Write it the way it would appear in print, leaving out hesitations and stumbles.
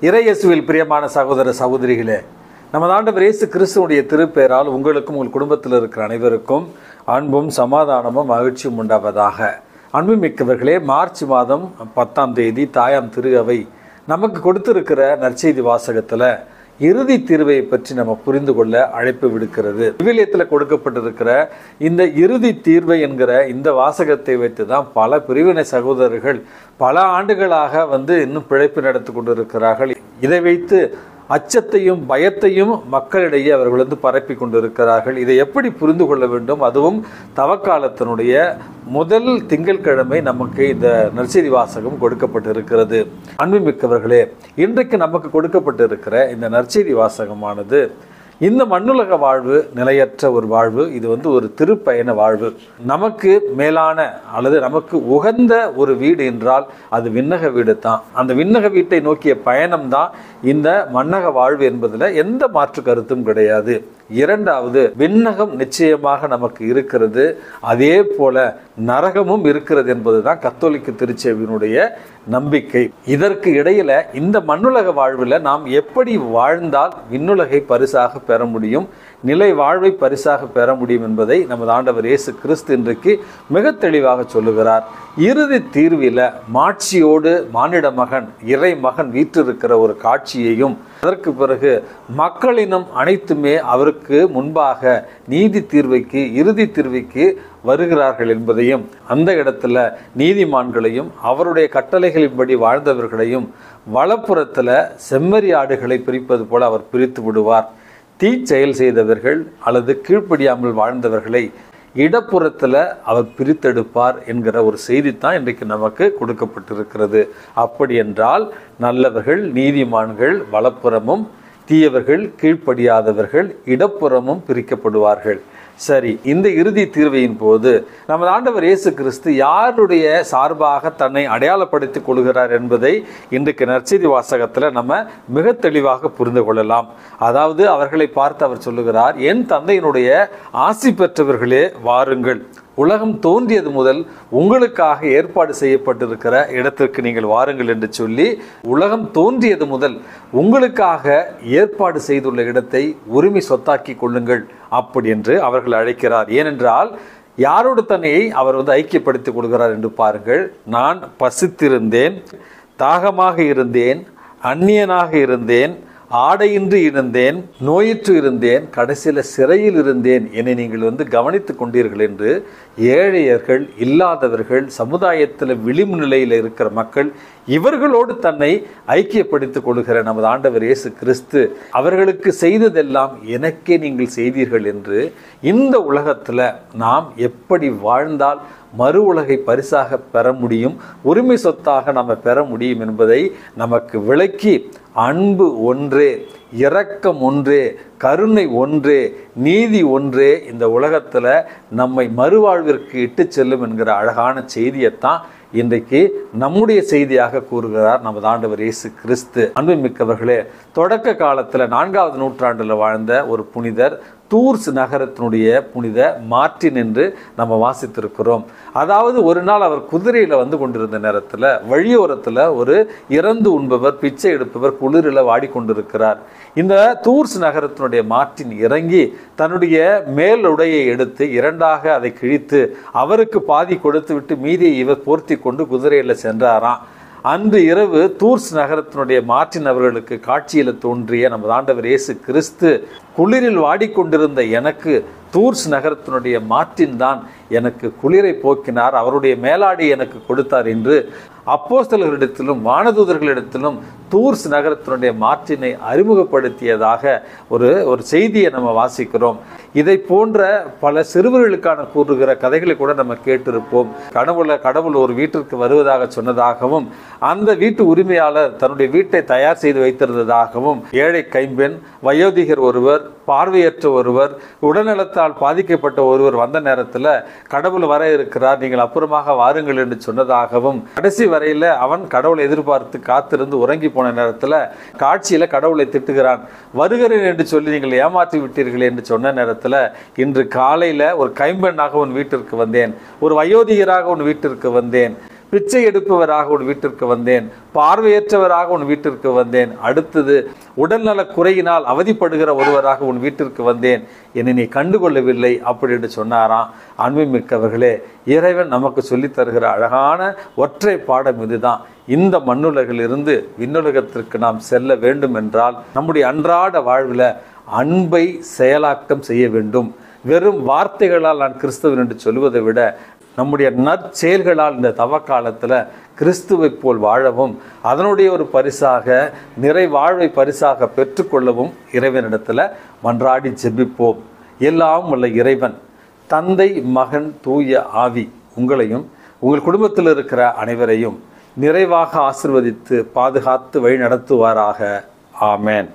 இறையேசுவில் பிரியமான சகோதர சகோதரிகளே, நமது ஆண்டவர் இயேசு கிறிஸ்துவுடைய திருப்பெயரால் உங்களுக்கும் உங்கள் குடும்பத்தில் இருக்கிற அனைவருக்கும் அன்பும் சமாதானமும் மகிழ்ச்சியும் உண்டாவதாக. அன்புமிக்கவர்களே, மார்ச் மாதம் 10ஆம் தேதி தாயாம் திரு அவை நமக்கு கொடுத்திருக்கிற நற்செய்தி வாசகத்தில் இறுதி தீர்வை பற்றி நம்ம புரிந்து கொள்ள அழைப்பு விடுக்கிறது. விவிலியத்தில் கொடுக்கப்பட்டிருக்கிற இந்த இறுதி தீர்வை என்கிற இந்த வாசகத்தை வைத்து தான் பல பிரிவினை சகோதரர்கள் பல ஆண்டுகளாக இன்னும் பிழைப்பு நடத்தி கொண்டிருக்கிறார்கள். இதை வைத்து அச்சத்தையும் பயத்தையும் மக்களிடையே அவர்கள் பரப்பி கொண்டிருக்கிறார்கள். இதை எப்படி புரிந்து கொள்ள வேண்டும்? அதுவும் தவக்காலத்தினுடைய முதல் திங்கட்கிழமை நமக்கு இந்த நற்செய்தி வாசகம் கொடுக்கப்பட்டிருக்கிறது. அன்புமிக்கவர்களே, இன்றைக்கு நமக்கு கொடுக்கப்பட்டிருக்கிற இந்த நற்செய்தி வாசகமானது இந்த மண்ணுலக வாழ்வு நிலையற்ற ஒரு வாழ்வு. இது ஒரு திருப்பயண வாழ்வு. நமக்கு மேலான அல்லது நமக்கு உகந்த ஒரு வீடு என்றால் அது விண்ணக வீடு தான். அந்த விண்ணக வீட்டை நோக்கிய பயணம் தான் இந்த மண்ணக வாழ்வு என்பதில் எந்த மாற்று கருத்தும் கிடையாது. இரண்டாவது, விண்ணகம் நிச்சயமாக நமக்கு இருக்கிறது, அதே போல நரகமும் இருக்கிறது என்பதுதான் கத்தோலிக்க திருச்சபையினுடைய நம்பிக்கை. இதற்கு இடையில இந்த மண்ணுலக வாழ்வில் நாம் எப்படி வாழ்ந்தால் விண்ணுலகை பரிசாக பெற முடியும், நிலை வாழ்வை பரிசாக பெற முடியும் என்பதை நமது ஆண்டவர் இயேசு கிறிஸ்து இன்றைக்கு மிக தெளிவாக சொல்லுகிறார். இறுதி தீர்வில் மாட்சியோடு மானிட மகன் இறை மகன் வீற்றிருக்கிற ஒரு காட்சியையும், அதற்கு பிறகு மக்களினம் அனைத்துமே அவருக்கு முன்பாக நீதி தீர்வைக்கு இறுதி தீர்வைக்கு வருகிறார்கள் என்பதையும், அந்த இடத்துல நீதிமான்களையும் அவருடைய கட்டளைகளின்படி வாழ்ந்தவர்களையும் வலப்புறத்தில் செம்மறி ஆடுகளை பிரிப்பது போல அவர் பிரித்து விடுவார். தீச்செயல் செய்தவர்கள் அல்லது கீழ்ப்படியாமல் வாழ்ந்தவர்களை இடப்புறத்தில் அவர் பிரித்தெடுப்பார் என்கிற ஒரு செய்தி தான் இன்றைக்கு நமக்கு கொடுக்கப்பட்டிருக்கிறது. அப்படி என்றால் நல்லவர்கள் நீதிமான்கள் வலப்புறமும், தீயவர்கள் கீழ்ப்படியாதவர்கள் இடப்புறமும் பிரிக்கப்படுவார்கள். சரி, இந்த இறுதி தீர்வையின் போது நமது ஆண்டவர் இயேசு கிறிஸ்து யாருடைய சார்பாக தன்னை அடையாளப்படுத்திக் கொள்கிறார் என்பதை இன்றைக்கு நற்செய்தி வாசகத்தில் நம்ம மிக தெளிவாக புரிந்து கொள்ளலாம். அதாவது அவர்களை பார்த்து அவர் சொல்லுகிறார், என் தந்தையினுடைய ஆசி பெற்றவர்களே வாருங்கள், உலகம் தோன்றியது முதல் உங்களுக்காக ஏற்பாடு செய்யப்பட்டிருக்கிற இடத்திற்கு நீங்கள் வாருங்கள் என்று சொல்லி, உலகம் தோன்றியது முதல் உங்களுக்காக ஏற்பாடு செய்துள்ள இடத்தை உரிமை சொத்தாக்கி கொள்ளுங்கள் அப்படி என்று அவர்கள் அழைக்கிறார். ஏனென்றால் யாரோடு தன்னை அவர் ஐக்கியப்படுத்திக் கொள்கிறார் என்று பாருங்கள். நான் பசித்திருந்தேன், தாகமாக இருந்தேன், அந்நியனாக இருந்தேன், ஆடையின்றி இருந்தேன், நோயிற்று இருந்தேன், கடைசியில் சிறையில் இருந்தேன், என்னை நீங்கள் கவனித்து கொண்டீர்கள் என்று ஏழையர்கள், இல்லாதவர்கள், சமுதாயத்தில் விளிம்பு நிலையில் இருக்கிற மக்கள், இவர்களோடு தன்னை ஐக்கியப்படுத்திக் கொள்கிற நமது ஆண்டவர் இயேசு கிறிஸ்து அவர்களுக்கு செய்ததெல்லாம் எனக்கே நீங்கள் செய்தீர்கள் என்று இந்த உலகத்தில் நாம் எப்படி வாழ்ந்தால் மறு உலகை பரிசாக பெற முடியும், உரிமை சொத்தாக நம்ம பெற முடியும் என்பதை நமக்கு விளக்கி, அன்பு ஒன்றே, இரக்கம் ஒன்றே, கருணை ஒன்றே, நீதி ஒன்றே இந்த உலகத்தில் நம்மை மறுவாழ்விற்கு இட்டு செல்லும் என்கிற அழகான செய்தியைத்தான் இன்றைக்கு நம்முடைய செய்தியாக கூறுகிறார் நமது ஆண்டவர் இயேசு கிறிஸ்து. அன்புமிக்கவர்களே, தொடக்க காலத்தில் 4ஆவது நூற்றாண்டில் வாழ்ந்த ஒரு புனிதர், தூர்ஸ் நகரத்தினுடைய புனித மார்ட்டின் என்று நம்ம வாசித்திருக்கிறோம். அதாவது ஒரு நாள் அவர் குதிரையில் கொண்டிருந்த நேரத்தில் வழியோரத்தில் ஒரு இறந்து உண்பவர், பிச்சை எடுப்பவர் குளிரில் வாடிக்கொண்டிருக்கிறார். இந்த தூர்ஸ் நகரத்தினுடைய மார்ட்டின் இறங்கி தன்னுடைய மேலுடையை எடுத்து இரண்டாக அதை கிழித்து அவருக்கு பாதி கொடுத்து விட்டு மீதியை இவர் போர்த்தி கொண்டு குதிரையில் சென்றாராம். அன்று இரவு தூர்ஸ் நகரத்தினுடைய மார்ட்டின் அவர்களுக்கு காட்சியில் தோன்றிய நமது ஆண்டவர் இயேசு கிறிஸ்து, குளிரில் வாடிக்கொண்டிருந்த எனக்கு தூர்ஸ் நகரத்தினுடைய மார்ட்டின் தான் எனக்கு குளிரை போக்கினார், அவருடைய மேலாடை எனக்கு கொடுத்தார் என்று அப்போஸ்தலர்களிடத்திலும் வானதூதர்களிடத்திலும் தூர்ஸ் நகரத்தினுடைய மார்ட்டினை அறிமுகப்படுத்தியதாக ஒரு செய்தியை நம்ம வாசிக்கிறோம். இதை போன்ற பல சிறுவர்களுக்கான கூறுகிற கதைகளை கூட நம்ம கேட்டிருப்போம். கடவுள் ஒரு வீட்டிற்கு வருவதாக சொன்னதாகவும், அந்த வீட்டு உரிமையாளர் தன்னுடைய வீட்டை தயார் செய்து வைத்திருந்ததாகவும், ஏழை கைம்பெண், வயோதிகர் ஒருவர், பார்வையற்ற ஒருவர், உடல்நலத்தால் பாதிக்கப்பட்ட ஒருவர் வந்த நேரத்தில் கடவுள் வர இருக்கிறார், நீங்கள் அப்புறமாக வாருங்கள் என்று சொன்னதாகவும், கடைசி வரையில் அவன் கடவுளை எதிர்பார்த்து காத்திருந்து உறங்கி போன நேரத்தில் காட்சியில் கடவுளை திட்டுகிறான். வருகிறேன் என்று சொல்லி நீங்கள் ஏமாற்றி விட்டீர்கள் என்று சொன்ன நேரத்தில், இன்று காலையில் ஒரு கைம்பெண்ணாக உன் வீட்டிற்கு வந்தேன், ஒரு வயோதிகராக உன் வீட்டிற்கு வந்தேன், பிச்சை எடுப்பவராக உன் வீட்டிற்கு வந்தேன், பார்வையற்றவராக உன் வீட்டிற்கு வந்தேன், அடுத்தது உடல்நல குறையினால் அவதிப்படுகிற ஒருவராக உன் வீட்டிற்கு வந்தேன், என்னை நீ கண்டுகொள்ளவில்லை அப்படி என்று சொன்னாராம். அன்புமிக்கவர்களே, இறைவன் நமக்கு சொல்லித் தருகிற அழகான ஒற்றை பாடம் இதுதான். இந்த மண்ணுலகிலிருந்து விண்ணுலகத்திற்கு நாம் செல்ல வேண்டும் என்றால் நம்முடைய அன்றாட வாழ்வில் அன்பை செயலாக்கம் செய்ய வேண்டும். வெறும் வார்த்தைகளால் நான் கிறிஸ்தவன் என்று சொல்வதை விட நம்முடைய நற்செயல்களால் இந்த தவக்காலத்தில் கிறிஸ்துவை போல் வாழவும், அதனுடைய ஒரு பரிசாக நிறைவாழ்வை பரிசாக பெற்றுக்கொள்ளவும் இறைவனிடத்தில் மன்றாடி ஜெபிப்போம். எல்லாம் உள்ள இறைவன் தந்தை, மகன், தூய ஆவி உங்களையும் உங்கள் குடும்பத்தில் இருக்கிற அனைவரையும் நிறைவாக ஆசீர்வதித்து பாதுகாத்து வழி நடத்துவாராக. ஆமேன்.